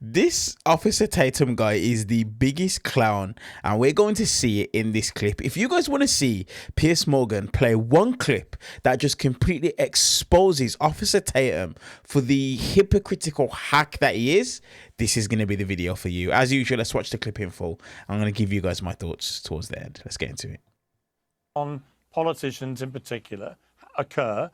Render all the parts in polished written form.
This Officer Tatum guy is the biggest clown, and we're going to see it in this clip. If you guys want to see Piers Morgan play one clip that just completely exposes Officer Tatum for the hypocritical hack that he is, this is going to be the video for you. As usual, let's watch the clip in full. I'm going to give you guys my thoughts towards the end. Let's get into it. On politicians in particular occur,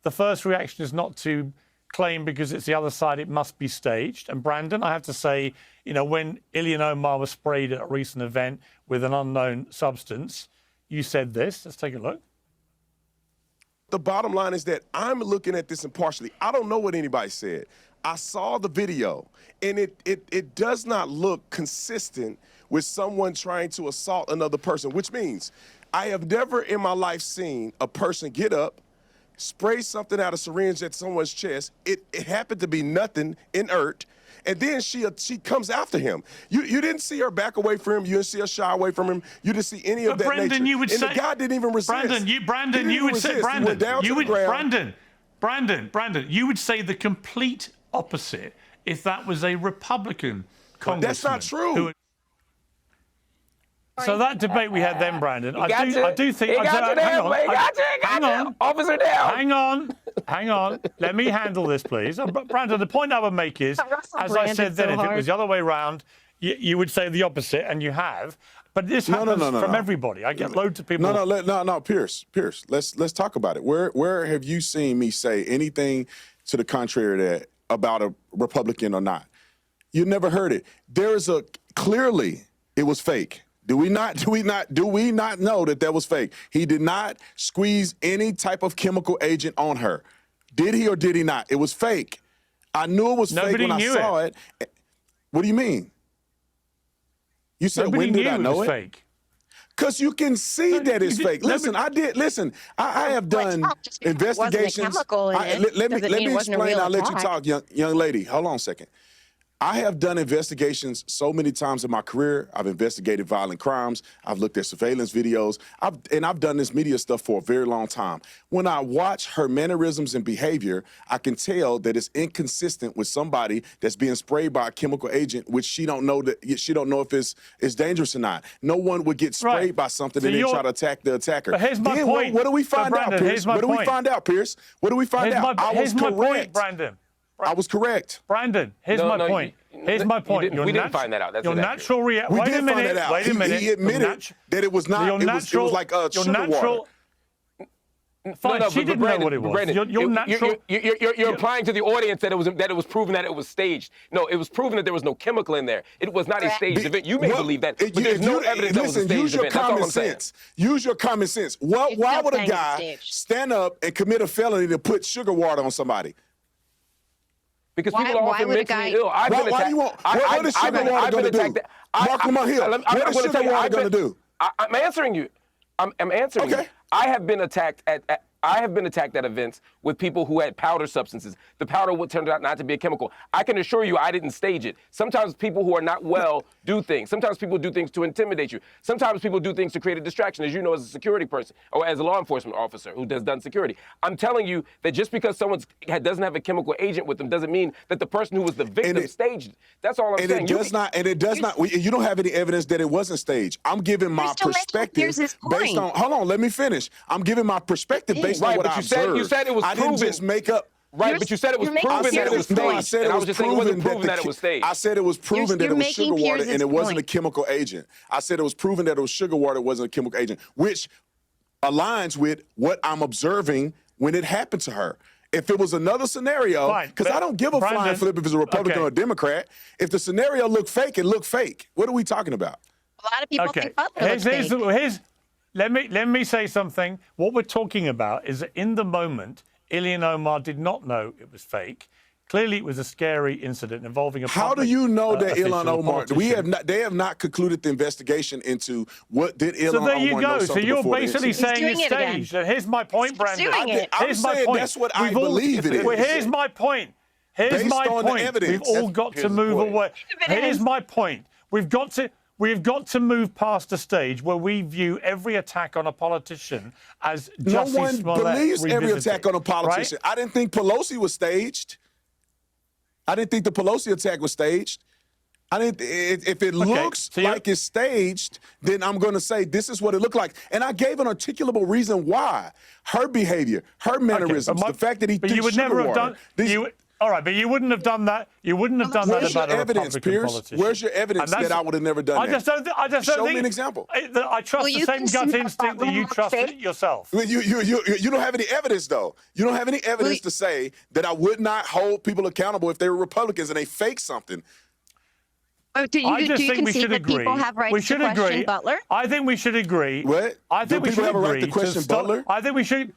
the first reaction is not to claim because it's the other side it must be staged. And Brandon, I have to say, you know, when Ilhan Omar was sprayed at a recent event with an unknown substance, you said this. Let's take a look. The bottom line is that I'm looking at this impartially. I don't know what anybody said. I saw the video, and it does not look consistent with someone trying to assault another person, which means I have never in my life seen a person get up, spray something out of syringe at someone's chest. It happened to be nothing, inert, and then she comes after him. You didn't see her back away from him. You didn't see her shy away from him. You didn't see any of that Brandon, nature. You would and say, the guy didn't even resist. Brandon, you would say, Brandon, you would say the complete opposite if that was a Republican congressman. That's not true. So that debate we had then, Brandon, I do think. Hang on, officer down. Hang on. Let me handle this, please. Brandon, the point I would make is, as I said then, if it was the other way around, you would say the opposite, and you have. But this happens from everybody. I get loads of people. No, Pierce. Let's talk about it. Where have you seen me say anything to the contrary about a Republican or not? You never heard it. Clearly it was fake. Do we not know that was fake? He did not squeeze any type of chemical agent on her. Did he or did he not? It was fake. I knew it was fake when I saw it. What do you mean? You said, when did I know it? Fake. Because you can see that it's fake. Listen, I have done investigations. Let me explain. I'll let you talk, young lady. Hold on a second. I have done investigations so many times in my career. I've investigated violent crimes. I've looked at surveillance videos. I've done this media stuff for a very long time. When I watch her mannerisms and behavior, I can tell that it's inconsistent with somebody that's being sprayed by a chemical agent, which she don't know if it's dangerous or not. No one would get sprayed by something and then try to attack the attacker. But here's my point. What do we find out, Pierce? What do we find out, Pierce? What do we find out? I was correct, Brandon. I was correct. Brandon, here's my point. Here's my point. We didn't find that out. That's your natural reaction. We did find that out. Wait a minute. He admitted that it was not. It was like sugar water. Fine, she didn't know what it was. Brandon, you're implying to the audience that it was proven that it was staged. No, it was proven that there was no chemical in there. It was not a staged event. You may believe that, but there's no evidence that was a staged event. That's all I'm saying. Use your common sense. Why would a guy stand up and commit a felony to put sugar water on somebody? Because people are often mentally ill. What is sugar water going to do? Mark Lamar Hill, what is sugar water going to do? I'm answering you. I'm answering you. I have been attacked at events with people who had powder substances. The powder would turn out not to be a chemical. I can assure you I didn't stage it. Sometimes people who are not well do things. Sometimes people do things to intimidate you. Sometimes people do things to create a distraction, as you know, as a security person or as a law enforcement officer who has done security. I'm telling you that just because someone doesn't have a chemical agent with them doesn't mean that the person who was the victim staged it. That's all I'm saying. It does not. You don't have any evidence that it wasn't staged. I'm giving my perspective based on. Hold on, let me finish. I'm giving my perspective based on what I observed. You said it was proven. I didn't just make up. Right, but you said it was proven that it was staged. I said it was proven that it was staged. I said it was proven that it was sugar water and it wasn't a chemical agent. I said it was proven that it was sugar water, it wasn't a chemical agent, which aligns with what I'm observing when it happened to her. If it was another scenario, because I don't give a flying flip if it's a Republican or a Democrat. If the scenario looked fake, it looked fake. What are we talking about? A lot of people think Butler looks fake. Let me say something. What we're talking about is that in the moment, Ilhan Omar did not know it was fake. Clearly, it was a scary incident involving a How do you know that Ilhan Omar? They have not concluded the investigation into what did Ilhan Omar know. So there you go. So you're basically saying it's staged. Here's my point, Brandon. I'm saying that's what I believe it is. Well, here's my point. Here's my point. We've all got to move away. Here's my point. We've got to move past a stage where we view every attack on a politician as Jussie Smollett believes every attack on a politician. Right? I didn't think Pelosi was staged. I didn't think the Pelosi attack was staged. I didn't. If it looks like it's staged, then I'm going to say this is what it looked like. And I gave an articulable reason why. Her behavior, her mannerisms, the fact that he drinks you would never have water, done. All right, but you wouldn't have done that. You wouldn't have done that about a Republican politician. Where's your evidence that I would have never done that? I just don't Show think. me an example. I trust the same gut instinct that you trust yourself. You don't have any evidence, though. You don't have any evidence to say that I would not hold people accountable if they were Republicans and they fake something. Oh, do you concede that people have rights to question Butler? I think we should agree. What? I think we should have a right agree to question Butler? I think we should.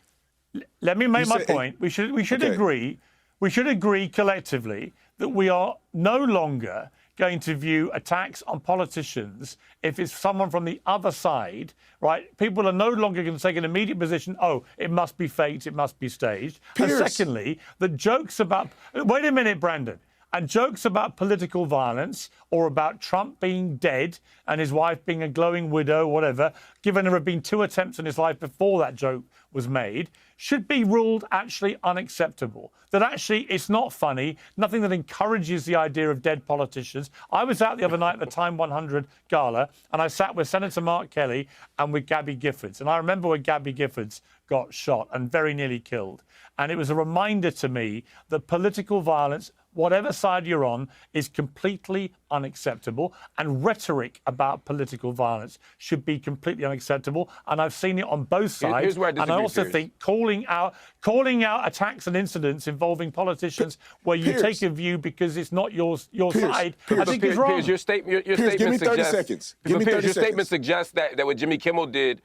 Let me make my point. We should agree. We should agree collectively that we are no longer going to view attacks on politicians if it's someone from the other side, right? People are no longer going to take an immediate position, oh, it must be faked, it must be staged. Piers. And secondly, the jokes about... Wait a minute, Brandon. And jokes about political violence or about Trump being dead and his wife being a glowing widow, whatever, given there have been 2 attempts in his life before that joke was made, should be ruled actually unacceptable. That actually it's not funny, nothing that encourages the idea of dead politicians. I was out the other night at the Time 100 gala and I sat with Senator Mark Kelly and with Gabby Giffords. And I remember when Gabby Giffords got shot and very nearly killed. And it was a reminder to me that political violence, whatever side you're on, is completely unacceptable. And rhetoric about political violence should be completely unacceptable. And I've seen it on both sides. Here's where I disagree, and I also Piers. think calling out attacks and incidents involving politicians where you take a view because it's not your side, I think is wrong. Piers, your statement give me 30 suggests, seconds. Give me 30 Piers, your seconds. statement suggests that what Jimmy Kimmel did.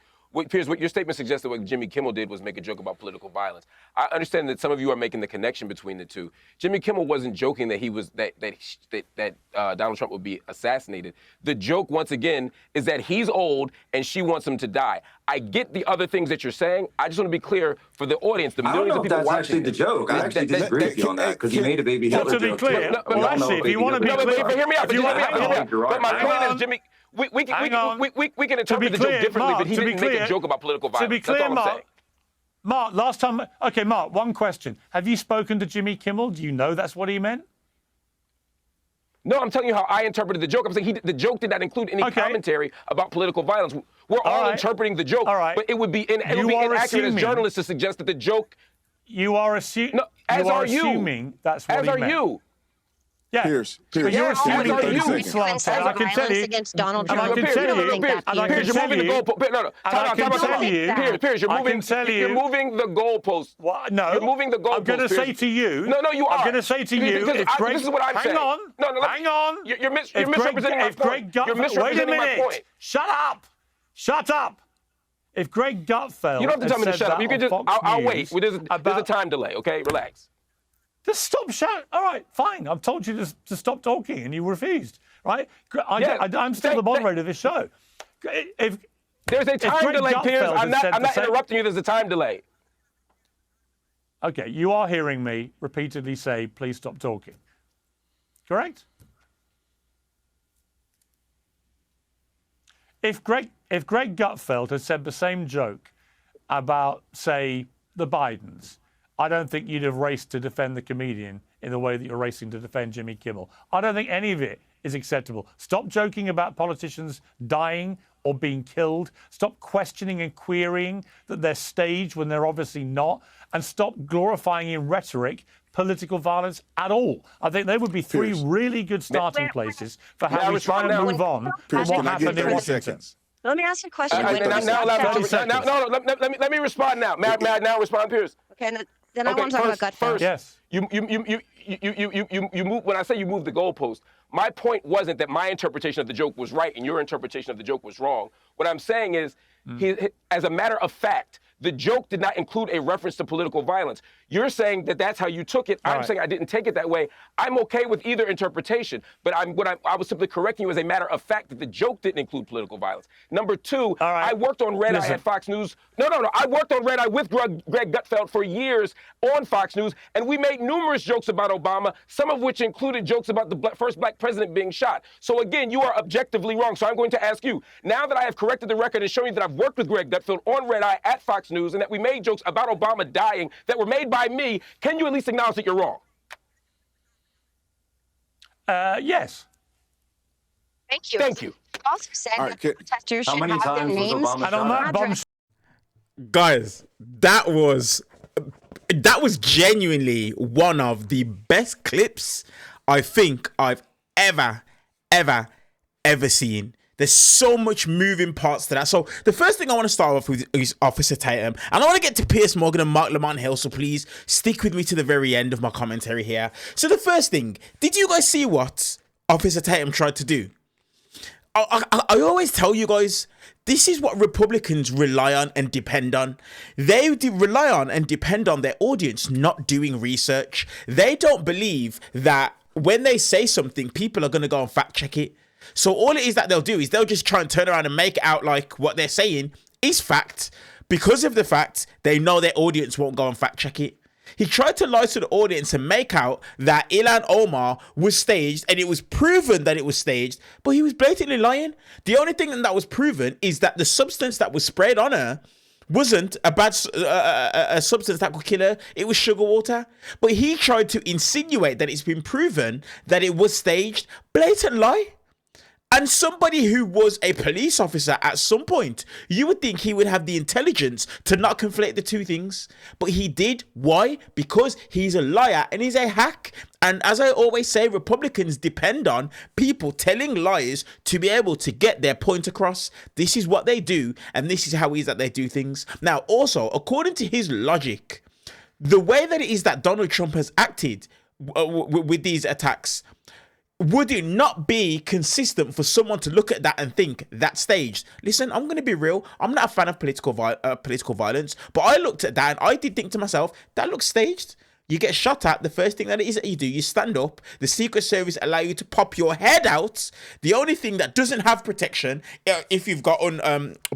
Piers, what your statement suggests that what Jimmy Kimmel did was make a joke about political violence. I understand that some of you are making the connection between the two. Jimmy Kimmel wasn't joking that he was that Donald Trump would be assassinated. The joke, once again, is that he's old and she wants him to die. I get the other things that you're saying. I just want to be clear for the audience, the millions of people watching. That's actually the joke. I actually disagree with you on that because you made a baby Hitler joke. To be clear, actually, if you want to be clear, but hear me out. But my point is, Jimmy. We can interpret the joke differently, but he didn't make a joke about political violence. To be clear, That's all I'm saying. Mark, last time... OK, Mark, one question. Have you spoken to Jimmy Kimmel? Do you know that's what he meant? No, I'm telling you how I interpreted the joke. I'm saying the joke did not include any commentary about political violence. We're all interpreting the joke, but it would be inaccurate as journalists to suggest that the joke... You are assuming... No, as are you. Assuming that's what he meant. As are you. Yeah. Piers, but you're assuming that you slanted. I can tell you. Against Donald Trump. Piers, you're moving the goalpost. No. Piers, you're moving the goalpost. No. You're moving the goalpost. I'm going to say to you. No, you are. I'm going to say to you. This is what I'm saying. Hang on. You're misrepresenting my point. You're misrepresenting my point. Shut up. If Greg Gutfeld. You don't have to tell me to shut up. You can just. I'll wait. There's a time delay. Okay, relax. Just stop shouting. All right, fine. I've told you to stop talking, and you refused. Right? I'm still the moderator of this show. If there's a time delay, Piers, I'm not interrupting you. There's a time delay. Okay, you are hearing me repeatedly say, "Please stop talking." Correct? If Greg Gutfeld had said the same joke about, say, the Bidens, I don't think you'd have raced to defend the comedian in the way that you're racing to defend Jimmy Kimmel. I don't think any of it is acceptable. Stop joking about politicians dying or being killed. Stop questioning and querying that they're staged when they're obviously not. And stop glorifying in rhetoric political violence at all. I think they would be 3 really good starting places for how we try to move on from what happened in Washington. Let me ask you a question. Let me respond now. May I now respond, Piers? Okay, then I want to talk about Gutfeld. Yes. You move. When I say you move the goalpost, my point wasn't that my interpretation of the joke was right and your interpretation of the joke was wrong. What I'm saying is, as a matter of fact, the joke did not include a reference to political violence. You're saying that that's how you took it. I'm saying I didn't take it that way. I'm okay with either interpretation, but I was simply correcting you as a matter of fact that the joke didn't include political violence. Number 2, I worked on Red Eye at Fox News. No. I worked on Red Eye with Greg Gutfeld for years on Fox News, and we made numerous jokes about Obama, some of which included jokes about the first black president being shot. So again, you are objectively wrong. So I'm going to ask you, now that I have corrected the record and shown you that I've worked with Greg Gutfeld on Red Eye at Fox News and that we made jokes about Obama dying that were made by me, can you at least acknowledge that you're wrong? Yes. Thank you. Thank you. Also said that protesters should have their names And on that bombshell. Guys, that was genuinely one of the best clips I think I've ever seen. There's so much moving parts to that. So the first thing I want to start off with is Officer Tatum. And I want to get to Piers Morgan and Mark Lamont Hill, so please stick with me to the very end of my commentary here. So the first thing, did you guys see what Officer Tatum tried to do? I always tell you guys, this is what Republicans rely on and depend on. They rely on and depend on their audience not doing research. They don't believe that when they say something, people are going to go and fact check it. So all it is that they'll do is they'll just try and turn around and make it out like what they're saying is fact. Because of the fact, they know their audience won't go and fact check it. He tried to lie to the audience and make out that Ilhan Omar was staged, and it was proven that it was staged, but he was blatantly lying. The only thing that was proven is that the substance that was sprayed on her wasn't a bad a substance that could kill her. It was sugar water. But he tried to insinuate that it's been proven that it was staged. Blatant lie. And somebody who was a police officer at some point, you would think he would have the intelligence to not conflate the two things. But he did. Why? Because he's a liar and he's a hack. And as I always say, Republicans depend on people telling lies to be able to get their point across. This is what they do, and this is how it is that they do things. Now, also, according to his logic, the way that it is that Donald Trump has acted with these attacks, would it not be consistent for someone to look at that and think that's staged? Listen, I'm going to be real. I'm not a fan of political violence, but I looked at that and I did think to myself, that looks staged. You get shot at. The first thing that it is that you do, you stand up. The Secret Service allow you to pop your head out. The only thing that doesn't have protection, if you've got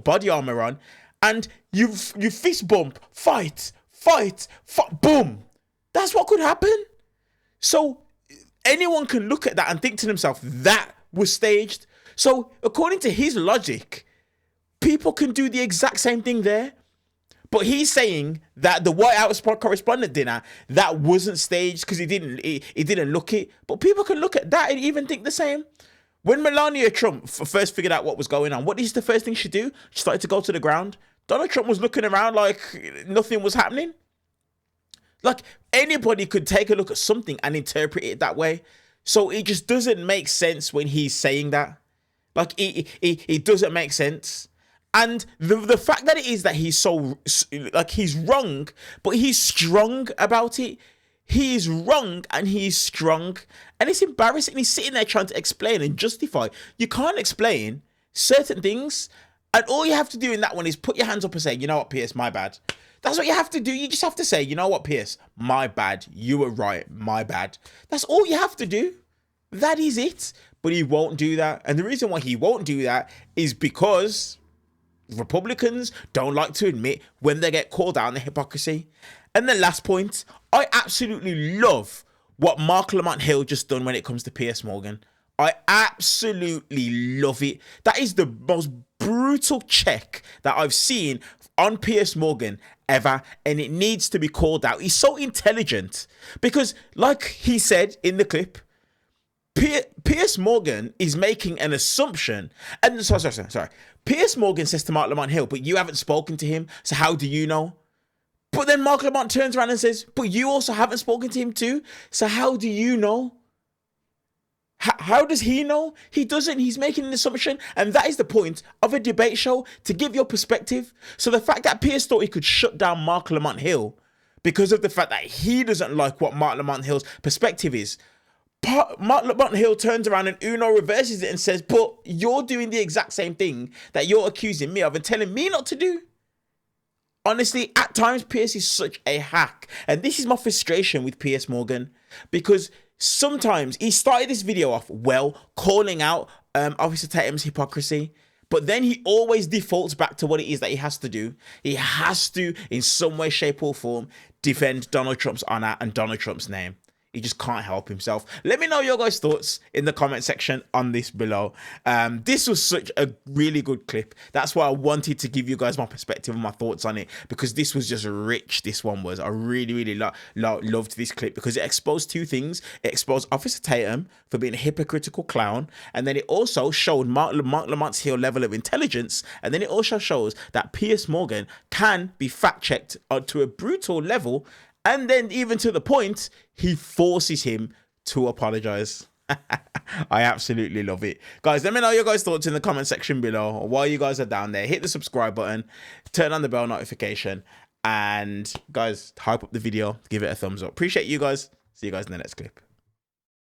body armor on, and you fist bump, fight, boom. That's what could happen. So anyone can look at that and think to themselves, that was staged. So according to his logic, people can do the exact same thing there. But he's saying that the White House correspondent dinner, that wasn't staged because he didn't look it. But people can look at that and even think the same. When Melania Trump first figured out what was going on, what is the first thing she do? She started to go to the ground. Donald Trump was looking around like nothing was happening. Like, anybody could take a look at something and interpret it that way. So it just doesn't make sense when he's saying that. Like, it doesn't make sense. And the fact that it is that he's so, like, he's wrong, but he's strong about it. He is wrong and he's strong. And it's embarrassing. He's sitting there trying to explain and justify. You can't explain certain things. And all you have to do in that one is put your hands up and say, you know what, Piers, my bad. That's what you have to do. You just have to say, you know what, Piers, my bad. You were right, my bad. That's all you have to do. That is it. But he won't do that. And the reason why he won't do that is because Republicans don't like to admit when they get called out on the hypocrisy. And the last point, I absolutely love what Mark Lamont Hill just done when it comes to Piers Morgan. I absolutely love it. That is the most brutal check that I've seen on Piers Morgan ever, and it needs to be called out. He's so intelligent because, like he said in the clip, Piers Morgan is making an assumption. And sorry. Piers Morgan says to Mark Lamont Hill, but you haven't spoken to him, so how do you know? But then Mark Lamont turns around and says, but you also haven't spoken to him too, so how do you know? How does he know? He doesn't. He's making an assumption. And that is the point of a debate show, to give your perspective. So the fact that Piers thought he could shut down Mark Lamont Hill because of the fact that he doesn't like what Mark Lamont Hill's perspective is, Mark Lamont Hill turns around and Uno reverses it and says, but you're doing the exact same thing that you're accusing me of and telling me not to do. Honestly, at times, Piers is such a hack. And this is my frustration with Piers Morgan, because sometimes he started this video off well, calling out Officer Tatum's hypocrisy, but then he always defaults back to what it is that he has to do. He has to, in some way, shape or form, defend Donald Trump's honor and Donald Trump's name. He just can't help himself. Let me know your guys' thoughts in the comment section on this below. This was such a really good clip. That's why I wanted to give you guys my perspective and my thoughts on it, because this was just rich. This one was. I really loved this clip because it exposed two things. It exposed Officer Tatum for being a hypocritical clown, and then it also showed Mark Lamont's level of intelligence, and then it also shows that Piers Morgan can be fact-checked to a brutal level, and then even to the point he forces him to apologize. I absolutely love it. Guys, let me know your guys' thoughts in the comment section below. While you guys are down there, hit the subscribe button, turn on the bell notification, and guys, hype up the video, give it a thumbs up. Appreciate you guys. See you guys in the next clip.